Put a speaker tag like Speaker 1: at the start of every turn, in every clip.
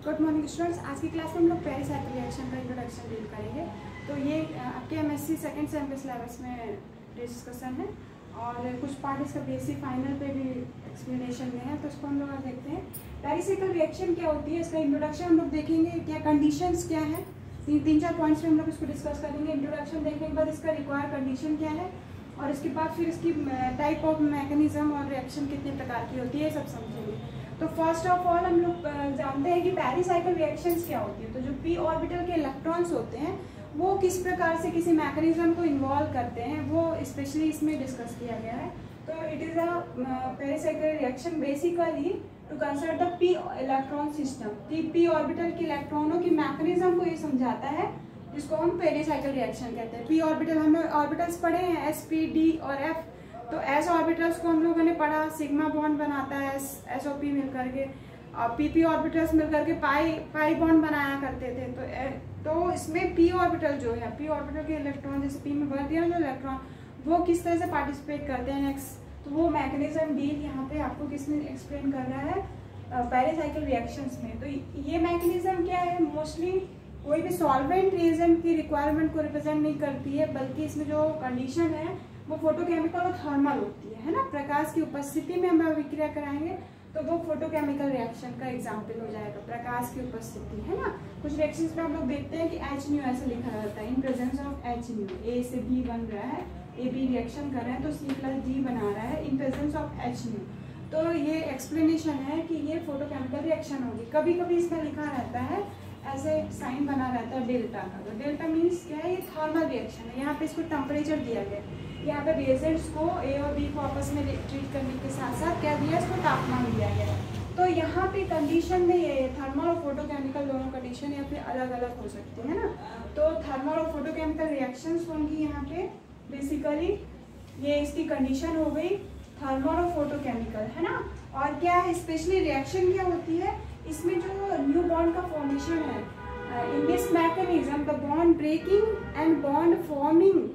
Speaker 1: Good morning students. आज की class में हम लोग पेरिसाइकिल रिएक्शन का इंट्रोडक्शन डील करेंगे। तो ये आपके एमएससी सेकंड सेम के सिलेबस में डिस्कशन है और कुछ पार्ट इसका बीएससी फाइनल पे भी एक्सप्लेनेशन में है, तो इसको हम लोग आज देखते हैं। पेरिसाइकिल रिएक्शन क्या होती है, इसका इंट्रोडक्शन हम लोग देखेंगे, क्या कंडीशंस क्या है, तीन चार पॉइंट्स में हम लोग इसको डिस्कस करेंगे। इंट्रोडक्शन देखने के बाद इसका रिक्वायर्ड कंडीशन क्या है और इसके बाद फिर इसकी टाइप ऑफ मैकेनिज्म और रिएक्शन कितने प्रकार की होती है, सब समझेंगे। तो फर्स्ट ऑफ ऑल हम लोग जानते हैं कि पेरिसाइकिल रिएक्शंस क्या होती है। तो जो पी ऑर्बिटल के इलेक्ट्रॉन्स होते हैं वो किस प्रकार से किसी मैकेनिज्म को इन्वॉल्व करते हैं, वो स्पेशली इसमें डिस्कस किया गया है। तो it is a pericyclic reaction basically to consider the P electron system. P orbital के इलेक्ट्रॉनों की मैकेनिज्म को ये समझाता है, जिसको हम पेरिसाइकिल रिएक्शन कहते हैं। पी ऑर्बिटल हमने ऑर्बिटल्स पढ़े हैं, एस, पी, डी और एफ। तो एस ऑर्बिटल्स को हम लोगों ने पढ़ा, सिग्मा बॉन्ड बनाता है एस और पी मिल करके, और पी ऑर्बिटल्स मिल करके पाई बॉन्ड बनाया करते थे। तो इसमें पी ऑर्बिटल जो है, पी ऑर्बिटल के इलेक्ट्रॉन जैसे पी में भर दिया जो इलेक्ट्रॉन, वो किस तरह से पार्टिसिपेट करते हैं नेक्स्ट, तो वो मैकेनिज्म डील यहाँ पे आपको किसने एक्सप्लेन कर रहा है, पेरिसाइकिल रिएक्शंस में। तो ये मैकेनिज्म क्या है, मोस्टली कोई भी सॉल्वेंट रिएजेंट की रिक्वायरमेंट को रिप्रेजेंट नहीं करती है, बल्कि इसमें जो कंडीशन है वो फोटोकेमिकल और थर्मल होती है ना। प्रकाश की उपस्थिति में हम अभिक्रिया कराएंगे तो वो फोटोकेमिकल रिएक्शन का एग्जाम्पल हो जाएगा, प्रकाश की उपस्थिति, है ना। कुछ रिएक्शंस में हम लोग देखते हैं कि एच न्यू ऐसे लिखा रहता है, in presence of H nu. A से बी बन रहा है, ए बी रिएक्शन कर रहे हैं तो सी प्लस डी बना रहा है in presence of H new. तो ये एक्सप्लेनेशन है कि ये फोटोकेमिकल रिएक्शन होगी। कभी कभी इसमें लिखा रहता है ऐसे साइन बना रहता है डेल्टा का, तो डेल्टा मीन्स क्या है, ये थर्मल रिएक्शन है। यहाँ पे इसको टेम्परेचर दिया गया, यहाँ पे रिएजेंट्स को ए और बी को आपस में ट्रीट करने के साथ साथ क्या दिया, इसको तापमान दिया गया। तो यहाँ पे कंडीशन में ये थर्मल और फोटोकेमिकल दोनों कंडीशन या फिर अलग अलग हो सकती है ना। तो थर्मल और फोटोकेमिकल रिएक्शंस होंगी यहाँ पे बेसिकली, ये इसकी कंडीशन हो गई थर्मल और फोटोकेमिकल, है ना। और क्या है स्पेशली रिएक्शन क्या होती है, इसमें जो न्यू बॉन्ड का फॉर्मेशन है, in this mechanism the bond breaking and bond forming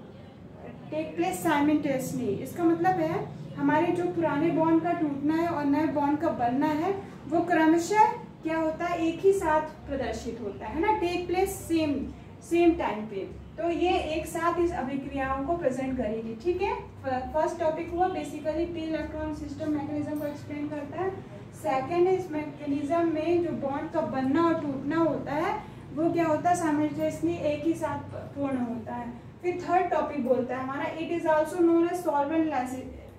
Speaker 1: take place simultaneously. इसका मतलब है हमारे जो पुराने बॉन्ड का टूटना है और नए बॉन्ड का बनना है वो क्रमशः क्या होता है, एक ही साथ प्रदर्शित होता है ना, टेक प्लेस सेम टाइम पे। तो ये एक साथ इस अभिक्रियाओं को प्रेजेंट करेगी, ठीक है। फर्स्ट टॉपिक हुआ basically P electron system mechanism को एक्सप्लेन करता है। सेकेंड इस मैकेनिज्म में जो बॉन्ड का बनना और टूटना होता है वो क्या होता है, साइमल्टेनियसली एक ही साथ पूर्ण होता है। फिर थर्ड टॉपिक बोलता है हमारा it is also known as solventless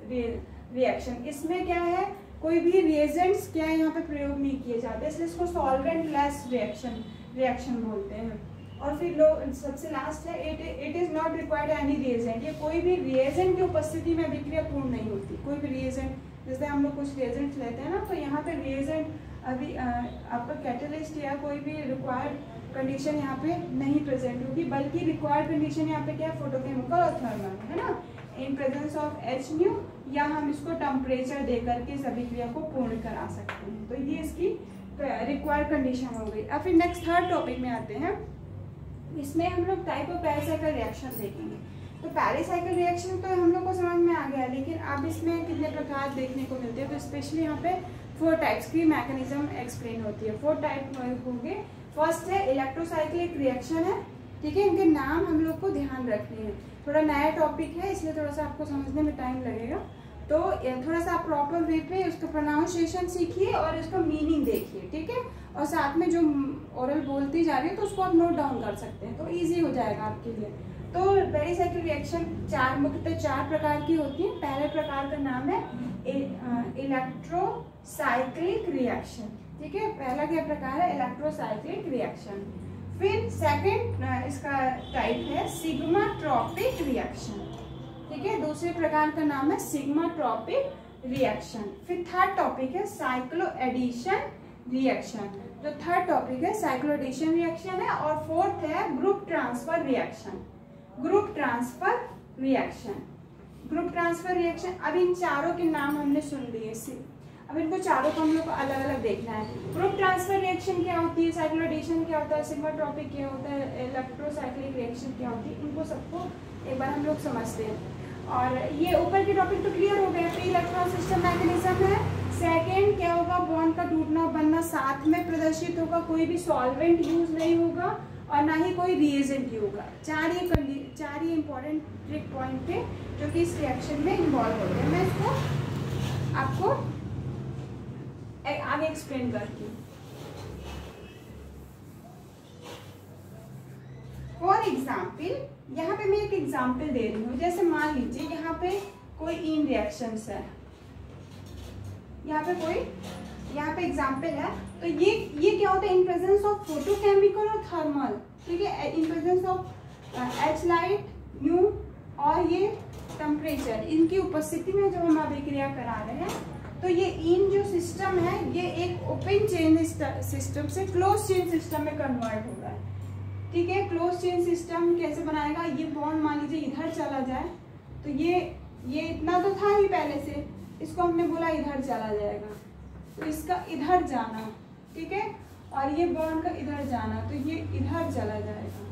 Speaker 1: reaction. इसमें क्या है, कोई भी रिएजेंट्स क्या है यहाँ पे प्रयोग नहीं किए जाते, इसलिए इसको सॉल्वेंटलेस रिएक्शन बोलते हैं। और फिर सबसे लास्ट है it is not required any reagent. ये कोई भी रिएजेंट की उपस्थिति में अभिक्रिया पूर्ण नहीं होती। कोई भी रिएजेंट, जैसे हम लोग कुछ रिएजेंट्स लेते हैं ना, तो यहाँ पे रिएजेंट अभी आपका कैटलिस्ट या कोई भी रिक्वायर्ड कंडीशन यहाँ पे नहीं प्रेजेंट होगी, बल्कि रिक्वायर्ड कंडीशन यहाँ पे क्या है, फोटोकेमिकल और थर्मल, है ना, इन प्रेजेंस ऑफ एच न्यू, या हम इसको टेम्परेचर दे करके इस अभिक्रिया को पूर्ण करा सकते हैं। तो ये इसकी रिक्वायर्ड कंडीशन हो गई। अब फिर नेक्स्ट थर्ड टॉपिक में आते हैं, इसमें हम लोग टाइप ऑफ पेरिसाइकिल रिएक्शन देखेंगे। तो पेरिसाइकिल रिएक्शन तो हम लोग को समझ में आ गया, लेकिन अब इसमें कितने प्रकार देखने को मिलते हैं। तो स्पेशली यहाँ पे 4 टाइप्स की मैकेनिज्म एक्सप्लेन होती है। 4 टाइप होंगे। फर्स्ट है इलेक्ट्रोसाइक्लिक रिएक्शन है, ठीक है। इनके नाम हम लोग को ध्यान रखने हैं, थोड़ा नया टॉपिक है इसलिए थोड़ा सा आपको समझने में टाइम लगेगा। तो थोड़ा सा आप प्रॉपर वे पे उसका प्रोनाउंसिएशन सीखिए और इसका मीनिंग देखिए, ठीक है। और साथ में जो ओरल बोलती जा रही है तो उसको आप नोट डाउन कर सकते हैं, तो ईजी हो जाएगा आपके लिए। तो पेरिसाइकिल रिएक्शन मुख्यतः 4 प्रकार की होती है। पहले प्रकार का नाम है इलेक्ट्रोसाइक्लिक रिएक्शन, ठीक है। पहला क्या प्रकार है, इलेक्ट्रोसाइक्लिक रिएक्शन। फिर सेकंड इसका टाइप है सिग्माट्रोपिक रिएक्शन, ठीक है। दूसरे प्रकार का नाम है सिग्माट्रोपिक रिएक्शन। फिर थर्ड टॉपिक है साइक्लो एडिशन रिएक्शन। जो थर्ड टॉपिक है साइक्लो एडिशन रिएक्शन है। और फोर्थ है group transfer reaction. Group transfer reaction, group transfer reaction. अब इन चारों के नाम हमने सुन लिए, अब इनको चारों को हम लोग को अलग अलग देखना है। ग्रुप ट्रांसफर रिएक्शन क्या होती है, साइक्लो एडिशन क्या होता है, सिग्माट्रोपिक क्या होता है, इलेक्ट्रोसाइक्लिक रिएक्शन क्या होती है, इनको सबको एक बार हम लोग समझते हैं। और ये ऊपर के टॉपिक तो क्लियर हो गए। प्री इलेक्ट्रॉन सिस्टम मैकेनिज्म है। सेकेंड क्या होगा, बॉन्ड बॉन्ड का टूटना बनना साथ में प्रदर्शित होगा, कोई भी सॉल्वेंट यूज नहीं होगा और ना ही कोई रिएजेंट होगा। चार ही इंपॉर्टेंट ट्रिक पॉइंट थे जो कि इस रिएक्शन में इन्वॉल्व होते हैं। मैं इसको आपको आगे एक्सप्लेन करती हूँ। फॉर एग्जाम्पल यहाँ पे मैं एक एग्जाम्पल दे रही हूँ। जैसे मान लीजिए यहाँ पे कोई इन रिएक्शंस है, यहाँ पे एग्जाम्पल है। तो ये क्या होता है, इन प्रेजेंस ऑफ फोटोकेमिकल और थर्मल, ठीक है, in presence of H light new और ये टेम्परेचर, इनकी उपस्थिति में जो हम अभिक्रिया करा रहे हैं, तो ये इन जो सिस्टम है ये एक ओपन चेन सिस्टम से क्लोज चेन सिस्टम में कन्वर्ट हो रहा है, ठीक है। क्लोज चेन सिस्टम कैसे बनाएगा, ये बॉन्ड मान लीजिए इधर चला जाए, तो ये इतना तो था ही पहले से, इसको हमने बोला इधर चला जाएगा, तो इसका इधर जाना, ठीक है, और ये बॉन्ड का इधर जाना, तो ये इधर चला जाएगा,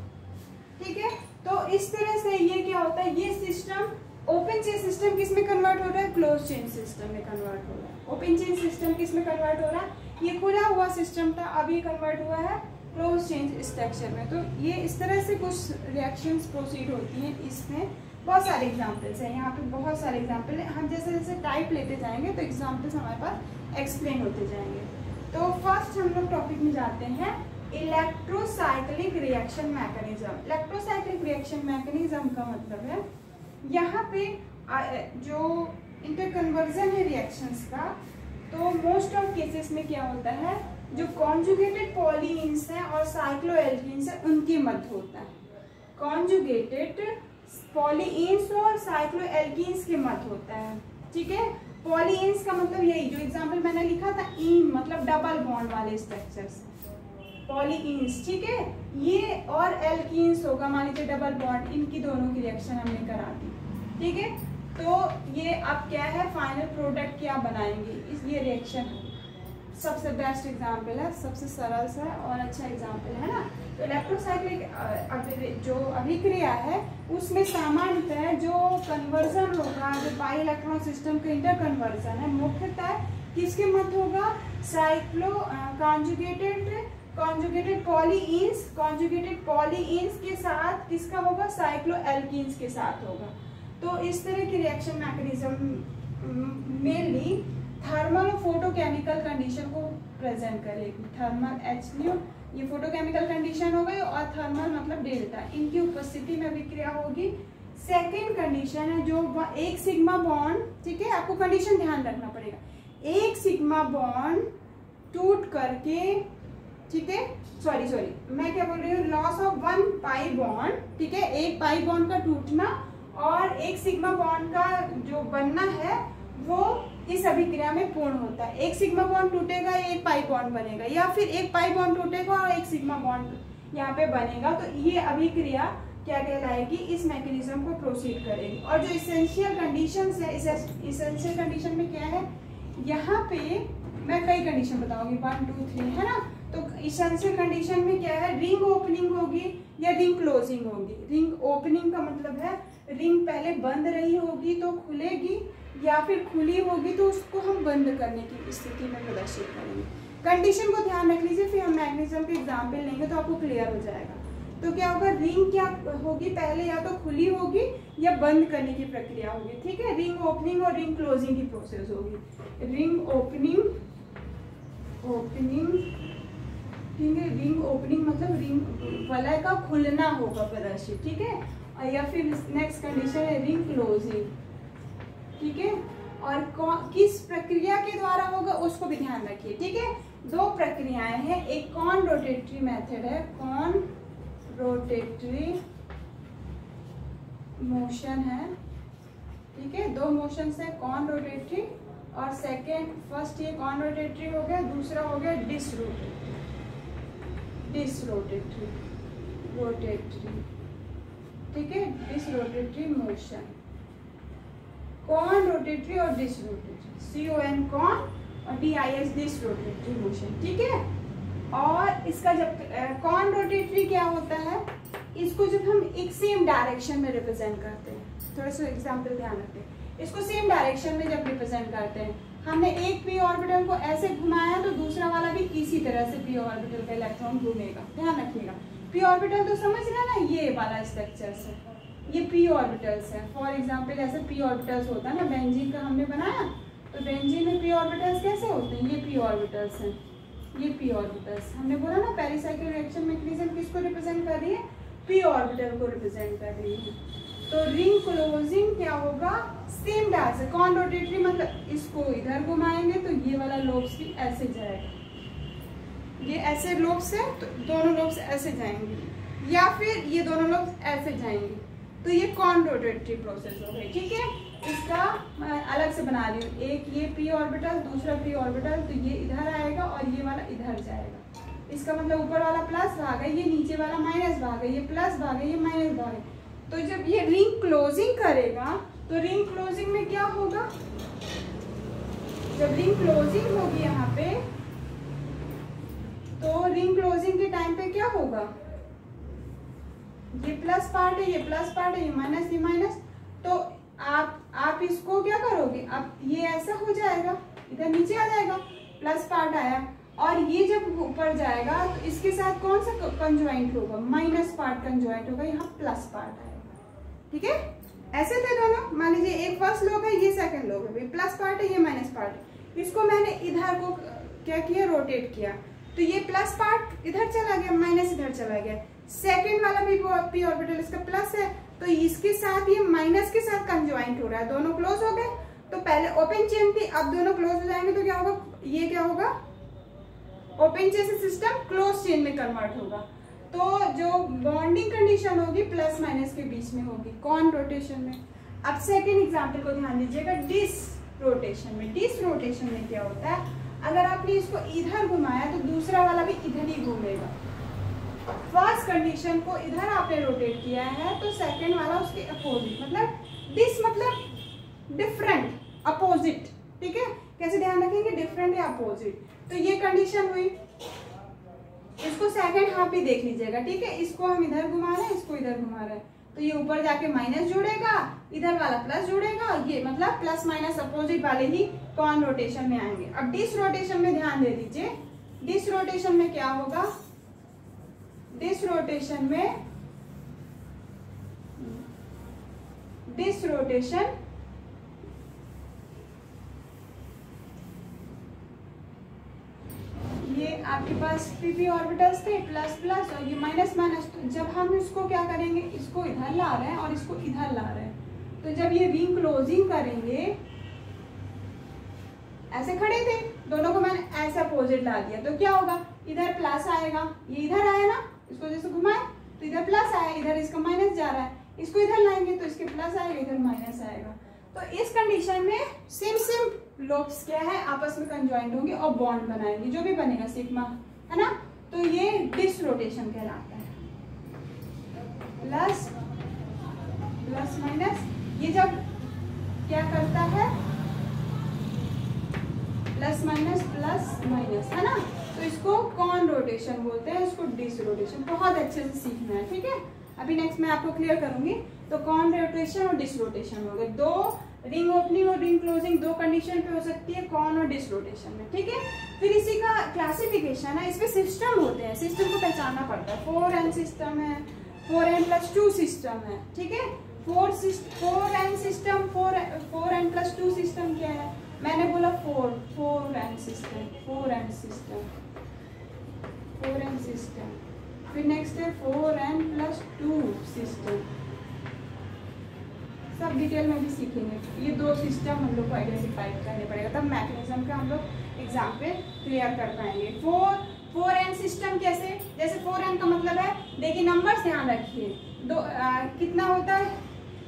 Speaker 1: ठीक है। तो इस तरह से ये क्या होता है, ये सिस्टम ओपन चेन सिस्टम किस में कन्वर्ट हो रहा है, क्लोज चेन सिस्टम में कन्वर्ट हो रहा है। ओपन चेन सिस्टम किस में कन्वर्ट हो रहा है, ये खुला हुआ सिस्टम था, अभी कन्वर्ट हुआ है क्लोज चेन स्ट्रक्चर में। तो ये इस तरह से कुछ रिएक्शंस प्रोसीड होती हैं। इसमें बहुत सारे एग्जाम्पल्स हैं, यहाँ पे बहुत सारे एग्जाम्पल हैं। हम जैसे जैसे टाइप लेते जाएंगे तो एग्जाम्पल्स हमारे पास एक्सप्लेन होते जाएंगे। तो फर्स्ट हम लोग टॉपिक में जाते हैं, electrocyclic reaction mechanism. Electrocyclic reaction mechanism का मतलब है यहाँ पे जो इंटरकन्वर्जन है रिएक्शंस का, तो मोस्ट ऑफ केसेस में क्या होता है, जो कॉन्जुगेटेड पॉलीइन्स हैं और साइक्लोएल्कीन्स हैं उनके मध्य होता है। कॉन्जुगेटेड पॉलीइन्स और साइक्लोएल्कीन्स के मध्य होता है, ठीक है। पॉलीइन्स का मतलब यही जो एग्जांपल मैंने लिखा था, इन मतलब डबल बॉन्ड वाले स्ट्रक्चर्स, पॉलीइन्स, ठीक है। ये और एल्कीन्स होगा, मान लीजिए डबल बॉन्ड, इनकी दोनों की रिएक्शन हमने करा दी, ठीक है। तो ये अब क्या है, फाइनल प्रोडक्ट क्या बनाएंगे, इस ये रिएक्शन सबसे बेस्ट एग्जाम्पल है, सबसे सरल सा और अच्छा एग्जाम्पल है ना। तो इलेक्ट्रोसाइक्लिक जो अभिक्रिया है उसमें सामान्यतः जो कन्वर्जन होगा, जो बाई इलेक्ट्रॉन सिस्टम का इंटर कन्वर्जन है, मुख्यतः किसके मध्य होगा, साइक्लो कॉन्जुगेटेड पॉलीइन्स के साथ किसका होगा, साइक्लोएल्कीन्स के साथ होगा। तो इस तरह की रिएक्शन मैकेनिज्म मेनली थर्मल और फोटोकेमिकल कंडीशन को प्रेजेंट करेगी। थर्मल एच न्यू, ये फोटोकेमिकल कंडीशन हो गई, और थर्मल मतलब डेल्टा, इनकी उपस्थिति में अभिक्रिया होगी। सेकेंड कंडीशन है जो एक सिग्मा बॉन्ड, ठीक है, आपको कंडीशन ध्यान रखना पड़ेगा, एक सिग्मा बॉन्ड टूट करके, ठीक है, सॉरी मैं क्या बोल रही हूँ, loss of one pi bond, ठीक है, एक पाई बॉन्ड का टूटना और एक सिग्मा बॉन्ड का जो बनना है वो इस अभिक्रिया में पूर्ण होता है। एक सिग्मा बॉन्ड टूटेगा, एक पाई बॉन्ड बनेगा, या फिर एक पाई बॉन्ड टूटेगा और एक सिग्मा बॉन्ड यहाँ पे बनेगा। तो ये अभिक्रिया क्या कहलाएगी, इस मैकेनिज्म को प्रोसीड करेगी। और जो इसेंशियल कंडीशंस है, इसेंशियल कंडीशन में क्या है, यहाँ पे मैं कई कंडीशन बताऊंगी, 1 2 3 है ना। तो इसेंशियल कंडीशन में क्या है, रिंग ओपनिंग होगी या रिंग क्लोजिंग होगी। रिंग ओपनिंग का मतलब है रिंग पहले बंद रही होगी तो खुलेगी, या फिर खुली होगी तो उसको हम बंद करने की स्थिति में प्रदर्शित करेंगे। कंडीशन को ध्यान रख लीजिए, फिर हम मैग्नीशियम के एग्जाम्पल लेंगे तो आपको क्लियर हो जाएगा। तो क्या होगा, रिंग क्या होगी, पहले या तो खुली होगी या बंद करने की प्रक्रिया होगी, ठीक है। रिंग ओपनिंग और रिंग क्लोजिंग की प्रोसेस होगी। रिंग ओपनिंग, ठीक है, रिंग ओपनिंग मतलब रिंग वलय का खुलना होगा प्रदर्शित, ठीक है। या फिर नेक्स्ट कंडीशन है रिंग क्लोजिंग, ठीक है। और किस प्रक्रिया के द्वारा होगा उसको भी ध्यान रखिए, ठीक है। दो प्रक्रियाएं हैं, एक कॉन रोटेटरी मेथड है, कॉन रोटेटरी मोशन है, ठीक है। दो मोशंस है, कॉन रोटेटरी और सेकेंड, फर्स्ट ये कॉन रोटेटरी हो गया, दूसरा हो गया डिसरोटेटरी, ठीक है, डिसरोटेटरी मोशन। कॉन रोटेटरी और डिसरोटेटरी, CON कॉन और DIS डिसरोटेटरी मोशन, ठीक है। और इसका जब कॉन रोटेटरी क्या होता है, इसको जब हम एक सेम डायरेक्शन में रिप्रेजेंट करते हैं, थोड़ा सा एग्जांपल ध्यान रखते हैं, इसको सेम डायरेक्शन में जब रिप्रेजेंट करते हैं हमने एक p ऑर्बिटल को ऐसे घुमाया तो दूसरा वाला भी इसी तरह से p ऑर्बिटल का इलेक्ट्रॉन घूमेगा। ध्यान रखिएगा, p ऑर्बिटल तो समझ रहे ना, ये वाला स्ट्रक्चर से ये p ऑर्बिटल्स है। फॉर एग्जांपल ऐसे p ऑर्बिटल्स होता है ना, बेंजीन का हमने बनाया तो बेंजीन में p ऑर्बिटल्स कैसे होते हैं, ये p ऑर्बिटल्स हैं, ये p ऑर्बिटल्स। हमने बोला ना पेरिसाइकिल रिएक्शन मैकेनिज्म किसको रिप्रेजेंट कर रही है, p ऑर्बिटल को रिप्रेजेंट कर रही है। तो रिंग क्लोजिंग क्या होगा, सेम डायरेक्शन से कॉन रोटेटरी, मतलब इसको इधर घुमाएंगे तो ये वाला लोब्स भी ऐसे जाएगा, ये ऐसे लोब्स है तो दोनों लोब्स ऐसे जाएंगे, या फिर ये दोनों लोब्स ऐसे जाएंगे, तो ये कॉन रोटेटरी प्रोसेस हो गई। ठीक है, इसका मैं अलग से बना रही हूँ, एक ये p ऑर्बिटल दूसरा p ऑर्बिटल, तो ये इधर आएगा और ये वाला इधर जाएगा। इसका मतलब ऊपर वाला प्लस भाग है, ये नीचे वाला माइनस भाग है, ये प्लस भाग है, ये माइनस भाग है। तो जब ये रिंग क्लोजिंग करेगा तो रिंग क्लोजिंग में क्या होगा, जब रिंग क्लोजिंग होगी यहाँ पे, तो रिंग क्लोजिंग के टाइम पे क्या होगा, ये प्लस पार्ट है, ये प्लस पार्ट है, ये माइनस, तो आप इसको क्या करोगे, अब ये ऐसा हो जाएगा, इधर नीचे आ जाएगा, प्लस पार्ट आया, और ये जब ऊपर जाएगा तो इसके साथ कौन सा कंजॉइंट होगा, माइनस पार्ट कंजॉइंट होगा, यहाँ प्लस पार्ट आएगा। ठीक है, ऐसे थे दोनों, मान लीजिए एक फर्स्ट लोब है, ये सेकंड लोब है, प्लस पार्ट है, ये माइनस पार्ट है, इसको मैंने इधर को क्या किया, रोटेट किया, तो ये प्लस पार्ट इधर चला गया, माइनस इधर चला गया। सेकंड वाला भी p ऑर्बिटल इसका प्लस है, तो इसके साथ ये माइनस के साथ कंजॉइंट हो रहा है, दोनों क्लोज हो गए। तो पहले ओपन चेन थी, अब दोनों क्लोज हो जाएंगे तो क्या होगा, ये क्या होगा, ओपन चेन से सिस्टम क्लोज चेन में कन्वर्ट होगा। तो जो बॉन्डिंग कंडीशन होगी प्लस माइनस के बीच में होगी कॉन रोटेशन में। अब सेकेंड एग्जाम्पल को ध्यान दीजिएगा, डिस रोटेशन में। डिस रोटेशन में क्या होता है, अगर आपने इसको इधर घुमाया तो दूसरा वाला भी इधर ही घूमेगा। फर्स्ट कंडीशन को इधर आपने रोटेट किया है तो सेकंड वाला उसके अपोजिट, मतलब डिस मतलब डिफरेंट, अपोजिट। ठीक है, कैसे ध्यान रखेंगे, डिफरेंट या अपोजिट। तो ये कंडीशन हुई, इसको सेकंड हाफ भी देख लीजिएगा। ठीक है, इसको हम इधर घुमा रहे हैं, इसको इधर घुमा रहे हैं, तो ये ऊपर जाके माइनस जुड़ेगा, इधर वाला प्लस जुड़ेगा, ये मतलब प्लस माइनस अपोजिट वाले ही कॉन रोटेशन में आएंगे। अब डिस रोटेशन में ध्यान दे दीजिए, डिस रोटेशन में क्या होगा, डिस रोटेशन में ये आपके पास पी ऑर्बिटल्स थे प्लस प्लस और ये माइनस माइनस। तो जब हम इसको क्या करेंगे, इसको इधर ला रहे हैं और इसको इधर ला रहे हैं, तो जब ये रिंग क्लोजिंग करेंगे, ऐसे खड़े थे दोनों को मैंने ऐसे अपोजिट ला दिया, तो क्या होगा, इधर प्लस आएगा, ये इधर आया ना, इसको जैसे घुमाए तो इधर प्लस आया, इधर इसका माइनस जा रहा है, इसको इधर लाएंगे तो इसके प्लस आएगा, इधर माइनस आएगा। तो इस कंडीशन में सेम लोब्स क्या है, आपस में कंजॉइंट होंगे और बॉन्ड बनाएंगे, जो भी बनेगा सिग्मा, है ना। तो ये डिस रोटेशन कहलाता है। प्लस प्लस माइनस, ये जब क्या करता है, प्लस माइनस, है ना, तो इसको कॉन रोटेशन बोलते हैं, इसको डिस रोटेशन। बहुत अच्छे से सीखना है, ठीक है। अभी नेक्स्ट मैं आपको क्लियर करूंगी। तो कॉन रोटेशन और डिस रोटेशन हो गए, दो रिंग ओपनिंग और रिंग क्लोजिंग दो कंडीशन पे हो सकती है, कॉन और डिस रोटेशन में, ठीक है। फिर इसी का क्लासिफिकेशन है, इसमें सिस्टम होते हैं, सिस्टम को पहचानना पड़ता है। 4n सिस्टम है, 4n+2 सिस्टम है, ठीक है। 4n सिस्टम, 4n+2 सिस्टम क्या है, मैंने बोला 4n सिस्टम, 4n सिस्टम। फिर नेक्स्ट है 4n+2 सिस्टम, सब डिटेल में भी सीखेंगे। ये दो सिस्टम हम लोग को आइडेंटिफाई करने पड़ेगा, तब मैकेनिज्म का हम लोग एग्जाम पे क्लियर कर पाएंगे। 4n सिस्टम कैसे, जैसे 4n का मतलब है, देखिए नंबर्स ध्यान रखिए, कितना होता है,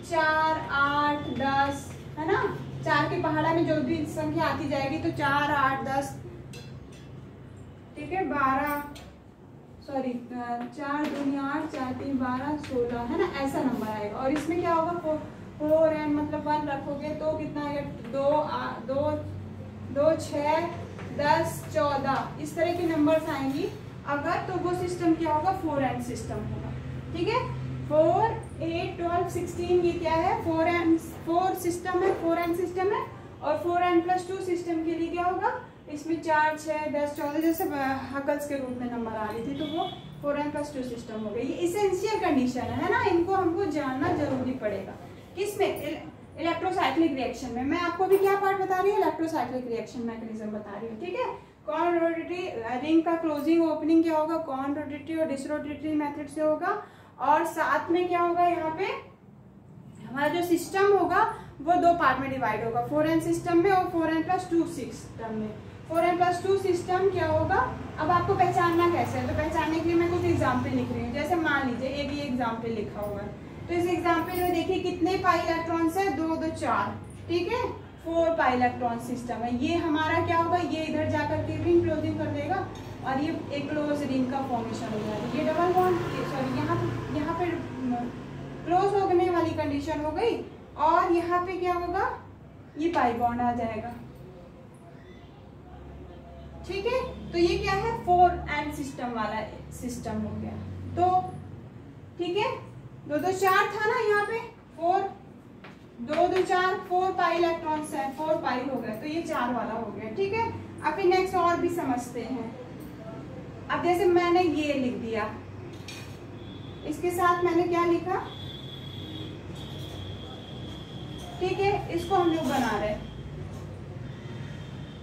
Speaker 1: 4, 8, 10, है ना। 4 के पहाड़ा में जो भी संख्या आती जाएगी तो 4, 8, 10, ठीक है, 12, सॉरी 4 दूनी 8, 4 3 12, 16, है ना, ऐसा नंबर आएगा। और इसमें क्या होगा, 4n मतलब 1 रखोगे तो कितना आएगा, 2, 6, 10, 14, इस तरह की नंबर्स आएंगी अगर, तो वो सिस्टम क्या होगा, 4n सिस्टम होगा, ठीक है। 4, 8, 12, 16 ये क्या है, 4 सिस्टम है, 4n सिस्टम है। और 4n+2 सिस्टम के लिए क्या होगा, इसमें 4, 6, 10, 14 जैसे हकल्स के रूप में नंबर आ रही थी, तो वो 4n+2 सिस्टम हो गई। ये इसेंशियल कंडीशन है ना, इनको हमको जानना जरूरी पड़ेगा। किसमें? इलेक्ट्रोसाइक्लिक रिएक्शन में। मैं आपको भी क्या पार्ट बता रही हूँ, इलेक्ट्रोसाइक्लिक रिएक्शन मैकेनिज्म बता रही हूँ, ठीक है। कौन रोटेटरी रिंग का क्लोजिंग ओपनिंग क्या होगा, कौन रोटेटरी और डिसरोटेटरी मेथड से होगा, और साथ में क्या होगा, यहाँ पे हमारा जो सिस्टम होगा वो 2 पार्ट में डिवाइड होगा, 4n सिस्टम में और 4n+2 सिस्टम में। 4n+2 सिस्टम क्या होगा, अब आपको पहचानना कैसे है, तो पहचानने के लिए मैं कुछ एग्जाम्पल लिख रही हूँ। जैसे मान लीजिए एक ये एग्जाम्पल लिखा हुआ है, तो इस एग्जाम्पल में देखिए कितने पाई इलेक्ट्रॉन्स है, 2, 2, 4, ठीक है, 4 पाई इलेक्ट्रॉन सिस्टम है। ये हमारा क्या होगा, ये इधर जाकर के रिंग क्लोजिंग कर देगा और ये एक क्लोज रिंग का फॉर्मेशन हो जाएगा। ये डबल बॉन्ड, सॉरी यहाँ पे क्लोज होने वाली कंडीशन हो गई, और यहाँ पे क्या होगा, ये पाई बॉन्ड आ जाएगा, ठीक है। तो ये क्या है, 4n सिस्टम वाला सिस्टम हो गया। तो ठीक है, 2, 2, 4 था ना, यहाँ पे 4, 2, 2, 4, 4 पाई इलेक्ट्रॉन्स है, 4 पाई हो गया, तो ये 4 वाला हो गया, ठीक है। अब नेक्स्ट और भी समझते हैं। अब जैसे मैंने ये लिख दिया, इसके साथ मैंने क्या लिखा, ठीक है, इसको हम लोग बना रहे हैं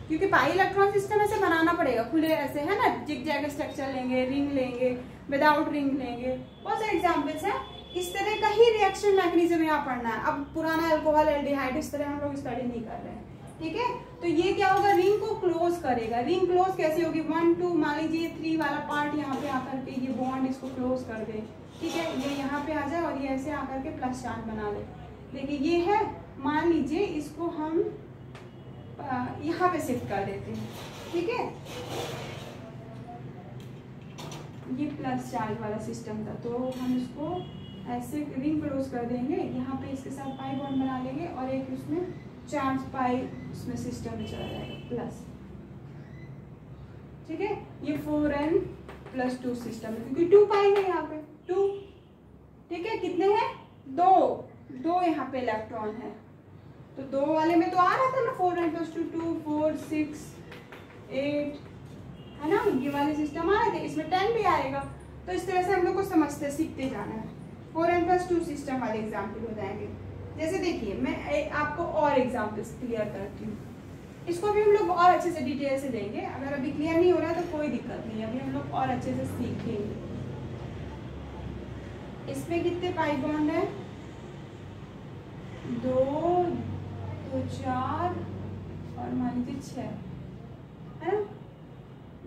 Speaker 1: क्योंकि पाई इलेक्ट्रॉन सिस्टम ऐसे बनाना पड़ेगा, खुले ऐसे है ना, जिग जैग स्ट्रक्चर लेंगे, रिंग लेंगे, विदाउट रिंग लेंगे, बहुत सारे एग्जाम्पल्स हैं। इस तरह का ही रिएक्शन मैकेनिज्म यहाँ पढ़ना है। अब पुराना अल्कोहल, एल्डिहाइड, इस तरह हम लोग स्टडी नहीं कर रहे हैं, ठीक है। तो ये क्या होगा, रिंग को क्लोज करेगा। रिंग क्लोज कैसे होगी, 1, 2, मान लीजिए 3 वाला पार्ट यहाँ पे आकर के ये बॉन्ड इसको क्लोज कर दे, ठीक है, ये यहाँ पे आ जाए और ये ऐसे आकर के प्लस चार्ज बना ले। देखिए ये है, मान लीजिए इसको हम यहाँ पे शिफ्ट कर देते हैं, ठीक है, ये प्लस चार्ज वाला सिस्टम था, तो हम इसको ऐसे रिंग क्लोज कर देंगे, यहाँ पे इसके साथ पाई बॉन्ड बना लेंगे और एक उसमें चार्ज पाई उसमें सिस्टम में चला जाएगा प्लस, ठीक है। ये 4n+2 सिस्टम है क्योंकि 2 पाई है यहाँ पे 2, ठीक है। कितने हैं, 2 यहाँ पे इलेक्ट्रॉन है, तो 2 वाले में तो आ रहा था ना 4n+2, 2, 4, 6, 8 है ना, ये वाले सिस्टम आ रहे थे, इसमें 10 भी आएगा। तो इस तरह से हम लोग को समझते सीखते जाना है। 4n+2 सिस्टम वाले एग्जाम्पल हो जाएंगे। जैसे देखिए मैं आपको और एग्जाम्पल्स क्लियर करती हूँ, इसको भी हम लोग और अच्छे से डिटेल से देंगे। अगर अभी क्लियर नहीं हो रहा है तो कोई दिक्कत नहीं, अभी हम लोग और अच्छे से सीखेंगे। इसमें कितने पाई बॉन्ड है, 2, 2, 4 और मान लीजिए 6 है ना।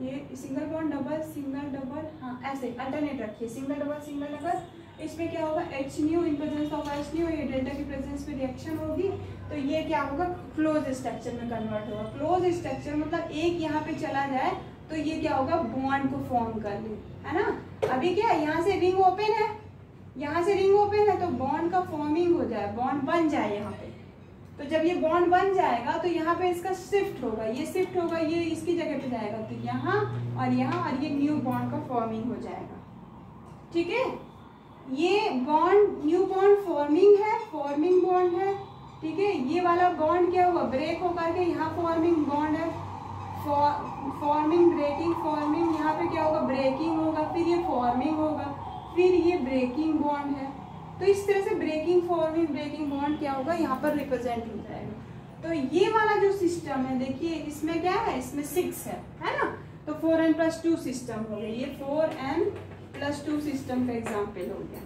Speaker 1: ये single bond, double, single double, हाँ ऐसे अल्टरनेट रखिए, सिंगल डबल, सिंगल डबल। इसमें क्या होगा, H new in presence of H new, ये डेल्टा की प्रेजेंस में रिएक्शन होगी, तो ये क्या होगा, क्लोज स्ट्रक्चर में कन्वर्ट होगा। क्लोज स्ट्रक्चर मतलब एक यहाँ पे चला जाए तो ये क्या होगा, बॉन्ड को फॉर्म कर ले, है ना। अभी क्या यहाँ से रिंग ओपन है, यहाँ से रिंग ओपन है, तो बॉन्ड का फॉर्मिंग हो जाए, बॉन्ड बन जाए यहाँ पे। तो जब ये बॉन्ड बन जाएगा तो यहाँ पे इसका शिफ्ट होगा, ये शिफ्ट होगा, ये इसकी जगह पे जाएगा, तो यहाँ और यहाँ, और ये न्यू बॉन्ड का फॉर्मिंग हो जाएगा, ठीक है। ये बॉन्ड न्यू बॉन्ड फॉर्मिंग है, फॉर्मिंग बॉन्ड है, ठीक है। ये वाला बॉन्ड क्या होगा, ब्रेक होकर के यहाँ फॉर्मिंग बॉन्ड है, फॉर्मिंग, ब्रेकिंग, फॉर्मिंग, यहाँ पे क्या होगा, ब्रेकिंग होगा, फिर ये फॉर्मिंग होगा, फिर ये ब्रेकिंग बॉन्ड है। तो इस तरह से ब्रेकिंग, फॉर्मिंग, ब्रेकिंग बॉन्ड क्या होगा, यहाँ पर रिप्रेजेंट हो जाएगा। तो ये वाला जो सिस्टम है, देखिए इसमें क्या है, इसमें 6 है ना। तो 4n+2 सिस्टम हो गया, ये 4n+2 सिस्टम का एग्जाम्पल हो गया,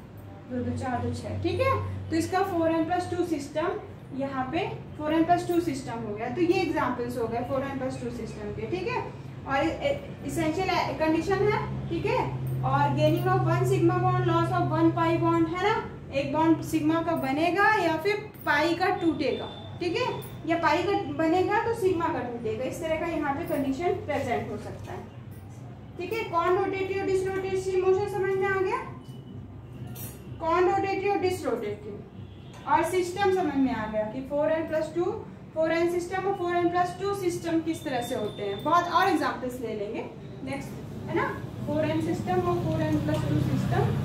Speaker 1: 2, 2, 4, 2, 6, ठीक है। तो इसका 4n+2 सिस्टम, यहाँ पे 4n+2 सिस्टम हो गया। तो ये एग्जाम्पल्स हो गए 4n+2 सिस्टम के, ठीक है। और इसेंशियल कंडीशन है, ठीक है। और gaining of 1 sigma bond, loss of 1 pi bond, है ना। एक बॉन्ड सिग्मा का बनेगा या फिर पाई का टूटेगा, ठीक है, या पाई का बनेगा तो सिग्मा का टूटेगा। इस तरह का यहाँ पे कंडीशन प्रेजेंट हो सकता है, ठीक है। कौन रोटेटिव, डिसरोटेटिव मोशन समझ में आ गया, कौन रोटेटिव, डिसरोटेटिव, और सिस्टम समझ में आ गया कि 4n+2, 4n सिस्टम और 4n+2 सिस्टम किस तरह से होते हैं। बहुत और एग्जाम्पल्स ले लेंगे नेक्स्ट, है ना। 4n सिस्टम और 4n+2 सिस्टम,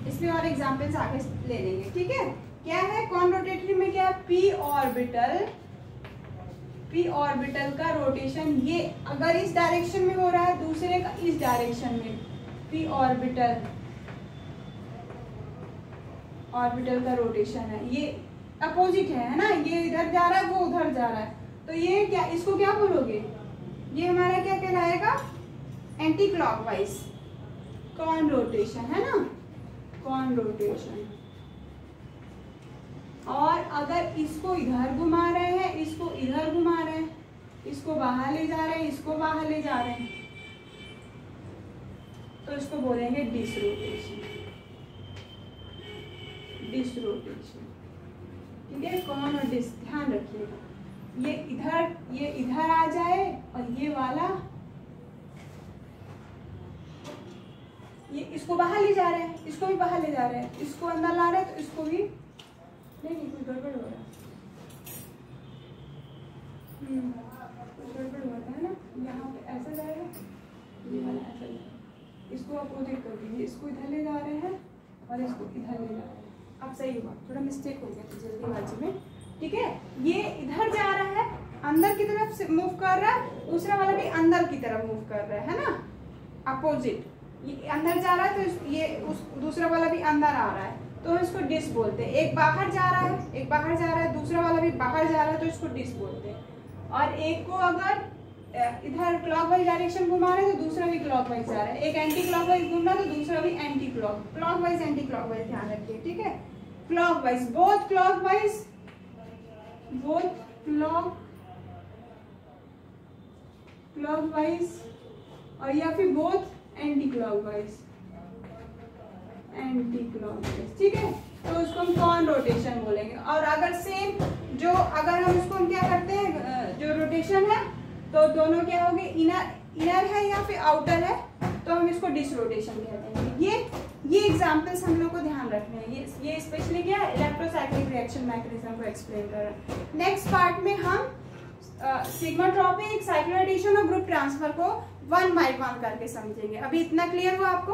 Speaker 1: इसमें और एग्जाम्पल्स आगे ले लेंगे, ठीक है। क्या है कॉन रोटेटरी में, क्या p ऑर्बिटल का रोटेशन, ये अगर इस डायरेक्शन में हो रहा है, दूसरे का इस डायरेक्शन में, p ऑर्बिटल का रोटेशन है, ये अपोजिट है ना, ये इधर जा रहा है, वो उधर जा रहा है, तो ये क्या, इसको क्या बोलोगे, ये हमारा क्या कहलाएगा, एंटी क्लॉकवाइज कॉन रोटेशन है ना, कॉन रोटेशन। और अगर इसको इधर घुमा रहे हैं, इसको इधर घुमा रहे हैं, इसको बाहर ले जा रहे हैं, इसको बाहर ले जा रहे हैं, तो इसको बोलेंगे डिसरोटेशन, डिसरोटेशन। ठीक है, कॉन और डिस, ध्यान रखिएगा, ये इधर आ जाए और ये वाला ये इसको बाहर ले जा रहे हैं, इसको भी बाहर ले जा रहे हैं, इसको अंदर ला रहे हैं, तो इसको भी नहीं कुछ गड़बड़ हो रहा है, कुछ गड़बड़ होता है ना, यहाँ पे ऐसा जाएगा, ये वाला ऐसा जाएगा, इसको अपोजिट कर दीजिए, इसको इधर ले जा रहे हैं और इसको इधर ले जा रहे हैं। अब सही हुआ, थोड़ा मिस्टेक हो गया था जल्दीबाजी में। ठीक है, ये इधर जा रहा है, अंदर की तरफ से मूव कर रहा है, दूसरा वाला भी अंदर की तरफ मूव कर रहा है ना, अपोजिट, ये अंदर जा रहा है तो ये उस दूसरा वाला भी अंदर आ रहा है, तो हम इसको डिस बोलते हैं। एक बाहर जा रहा है, एक बाहर जा रहा है, दूसरा वाला भी बाहर जा रहा है, तो इसको डिस बोलते हैं। और एक को अगर इधर क्लॉकवाइज डायरेक्शन घुमा रहे हैं तो दूसरा भी क्लॉकवाइज जा रहा है, एक एंटी क्लॉकवाइज घूम रहा है तो दूसरा भी एंटी क्लॉकवाइज एंटी क्लॉकवाइज, ध्यान रखिए। ठीक है, clockwise, both clockwise, both clockwise, और या फिर बोथ एंटी क्लॉकवाइज, ठीक है, तो उसको हम कॉन रोटेशन बोलेंगे। और अगर सेम जो, अगर हम इसको क्या करते हैं, जो रोटेशन है तो दोनों क्या होंगे, इनर है या फिर आउटर है, तो हम इसको डिस रोटेशन कहते हैं। ये एग्जांपल्स हम लोग को ध्यान रखने हैं, ये स्पेशली क्या इलेक्ट्रोसाइक्लिक रिएक्शन मैकेनिज्म को एक्सप्लेन कर रहे हैं। नेक्स्ट पार्ट में हम सिग्माट्रोपिक, साइक्लोएडिशन और ग्रुप ट्रांसफर को 1 by 1 करके समझेंगे। अभी इतना क्लियर हुआ आपको?